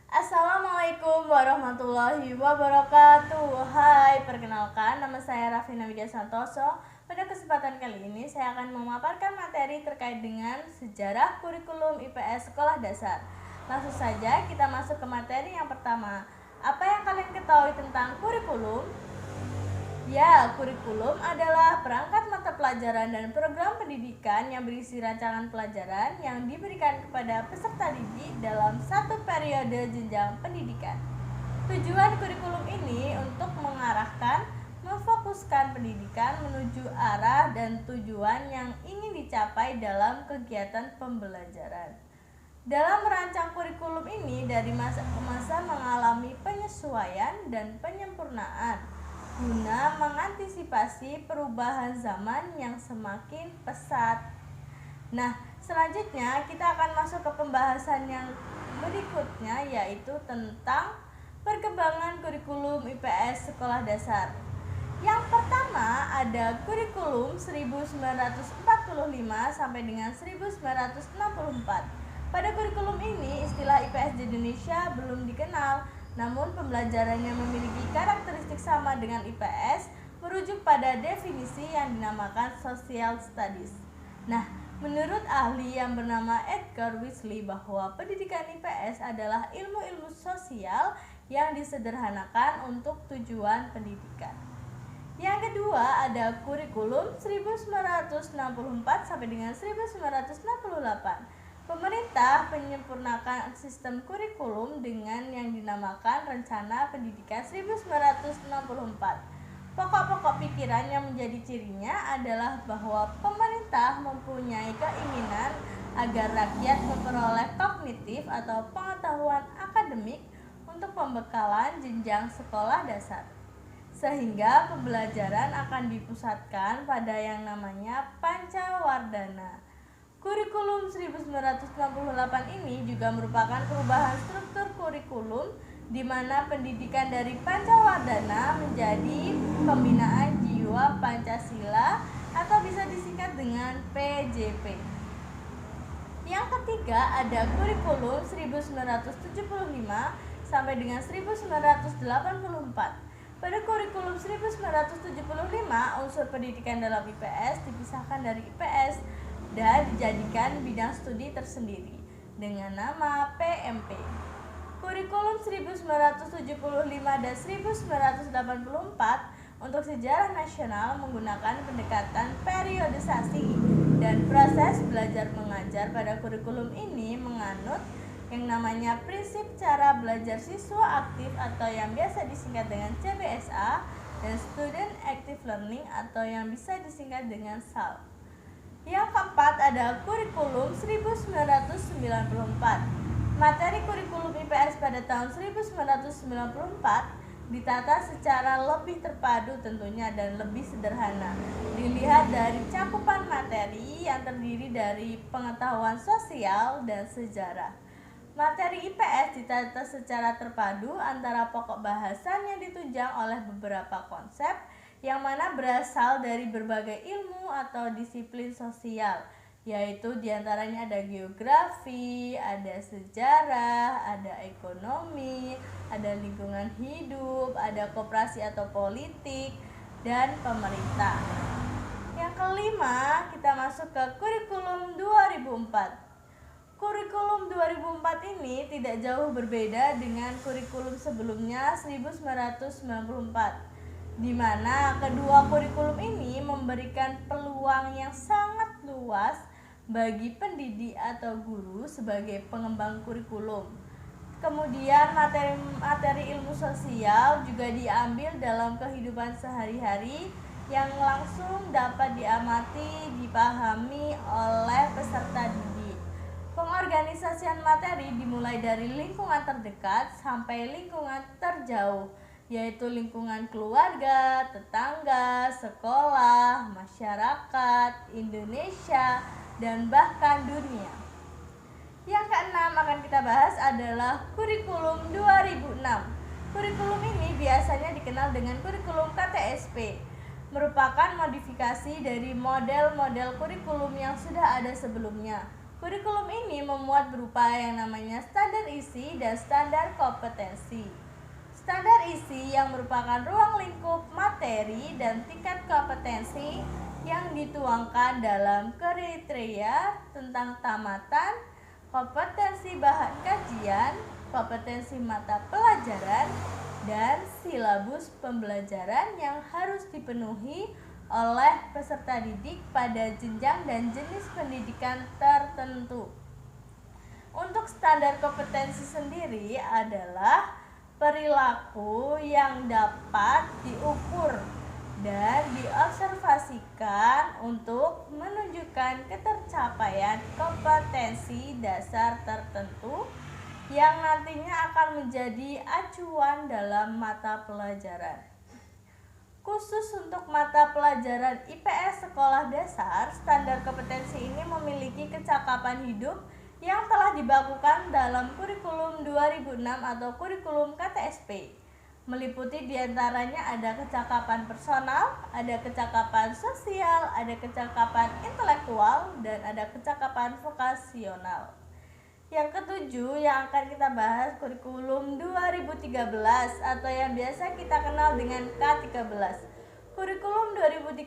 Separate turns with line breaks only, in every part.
Assalamualaikum warahmatullahi wabarakatuh. Hai, perkenalkan nama saya Rafina Widya Santoso. Pada kesempatan kali ini saya akan memaparkan materi terkait dengan sejarah kurikulum IPS sekolah dasar. Langsung saja kita masuk ke materi yang pertama. Apa yang kalian ketahui tentang kurikulum? Ya, kurikulum adalah perangkat mata pelajaran dan program pendidikan yang berisi rancangan pelajaran yang diberikan kepada peserta didik dalam satu periode jenjang pendidikan. Tujuan kurikulum ini untuk mengarahkan, memfokuskan pendidikan menuju arah dan tujuan yang ingin dicapai dalam kegiatan pembelajaran. Dalam merancang kurikulum ini dari masa ke masa mengalami penyesuaian dan penyempurnaan guna mengantisipasi perubahan zaman yang semakin pesat. Nah, selanjutnya kita akan masuk ke pembahasan yang berikutnya, yaitu tentang perkembangan kurikulum IPS sekolah dasar. Yang pertama ada kurikulum 1945 sampai dengan 1964. Pada kurikulum ini istilah IPS di Indonesia belum dikenal. Namun pembelajarannya memiliki karakteristik sama dengan IPS, merujuk pada definisi yang dinamakan Social Studies. Nah, menurut ahli yang bernama Edgar Wisley bahwa pendidikan IPS adalah ilmu-ilmu sosial yang disederhanakan untuk tujuan pendidikan. Yang kedua ada kurikulum 1964 sampai dengan 1968. Pemerintah menyempurnakan sistem kurikulum dengan yang dinamakan Rencana Pendidikan 1964. Pokok-pokok pikiran yang menjadi cirinya adalah bahwa pemerintah mempunyai keinginan agar rakyat memperoleh kognitif atau pengetahuan akademik untuk pembekalan jenjang sekolah dasar. Sehingga pembelajaran akan dipusatkan pada yang namanya Pancawardhana. Kurikulum 1968 ini juga merupakan perubahan struktur kurikulum di mana pendidikan dari Pancawardhana menjadi pembinaan jiwa Pancasila atau bisa disingkat dengan PJP. Yang ketiga ada kurikulum 1975 sampai dengan 1984. Pada kurikulum 1975, unsur pendidikan dalam IPS dipisahkan dari IPS dan dijadikan bidang studi tersendiri dengan nama PMP. Kurikulum 1975 dan 1984 untuk sejarah nasional menggunakan pendekatan periodisasi dan proses belajar mengajar pada kurikulum ini menganut yang namanya prinsip cara belajar siswa aktif atau yang biasa disingkat dengan CBSA dan Student Active Learning atau yang bisa disingkat dengan SAL. Yang keempat ada kurikulum 1994. Materi kurikulum IPS pada tahun 1994 ditata secara lebih terpadu tentunya dan lebih sederhana. Dilihat dari cakupan materi yang terdiri dari pengetahuan sosial dan sejarah. Materi IPS ditata secara terpadu antara pokok bahasan yang ditunjang oleh beberapa konsep yang mana berasal dari berbagai ilmu atau disiplin sosial, yaitu diantaranya ada geografi, ada sejarah, ada ekonomi, ada lingkungan hidup, ada koperasi atau politik, dan pemerintah. Yang kelima, kita masuk ke kurikulum 2004. Kurikulum 2004 ini tidak jauh berbeda dengan kurikulum sebelumnya 1994. Di mana kedua kurikulum ini memberikan peluang yang sangat luas bagi pendidik atau guru sebagai pengembang kurikulum. Kemudian materi ilmu sosial juga diambil dalam kehidupan sehari-hari yang langsung dapat diamati, dipahami oleh peserta didik. Pengorganisasian materi dimulai dari lingkungan terdekat sampai lingkungan terjauh, yaitu lingkungan keluarga, tetangga, sekolah, masyarakat, Indonesia, dan bahkan dunia. Yang keenam akan kita bahas adalah kurikulum 2006. Kurikulum ini biasanya dikenal dengan kurikulum KTSP, merupakan modifikasi dari model-model kurikulum yang sudah ada sebelumnya. Kurikulum ini memuat berupa yang namanya standar isi dan standar kompetensi. Standar isi yang merupakan ruang lingkup materi dan tingkat kompetensi yang dituangkan dalam kriteria tentang tamatan, kompetensi bahan kajian, kompetensi mata pelajaran, dan silabus pembelajaran yang harus dipenuhi oleh peserta didik pada jenjang dan jenis pendidikan tertentu. Untuk standar kompetensi sendiri adalah perilaku yang dapat diukur dan diobservasikan untuk menunjukkan ketercapaian kompetensi dasar tertentu yang nantinya akan menjadi acuan dalam mata pelajaran. Khusus untuk mata pelajaran IPS sekolah dasar, standar kompetensi ini memiliki kecakapan hidup yang telah dibakukan dalam kurikulum 2006 atau kurikulum KTSP. Meliputi diantaranya ada kecakapan personal, ada kecakapan sosial, ada kecakapan intelektual, dan ada kecakapan vokasional. Yang ketujuh yang akan kita bahas kurikulum 2013 atau yang biasa kita kenal dengan K13. Kurikulum 2013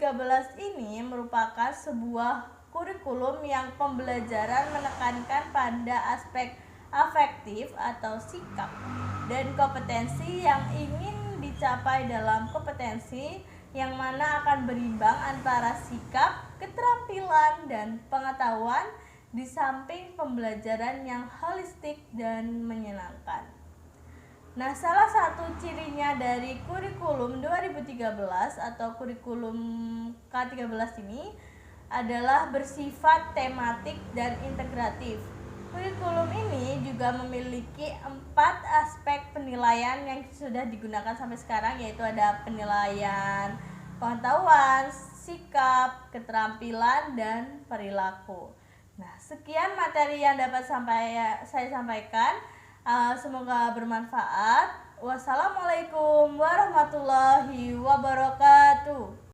ini merupakan sebuah kurikulum yang pembelajaran menekankan pada aspek afektif atau sikap dan kompetensi yang ingin dicapai dalam kompetensi yang mana akan berimbang antara sikap, keterampilan, dan pengetahuan di samping pembelajaran yang holistik dan menyenangkan. Nah, salah satu cirinya dari kurikulum 2013 atau kurikulum K13 ini adalah bersifat tematik dan integratif. Kurikulum ini juga memiliki 4 aspek penilaian yang sudah digunakan sampai sekarang, yaitu ada penilaian pengetahuan, sikap, keterampilan, dan perilaku. Nah, sekian materi yang dapat saya sampaikan. Semoga bermanfaat. Wassalamualaikum warahmatullahi wabarakatuh.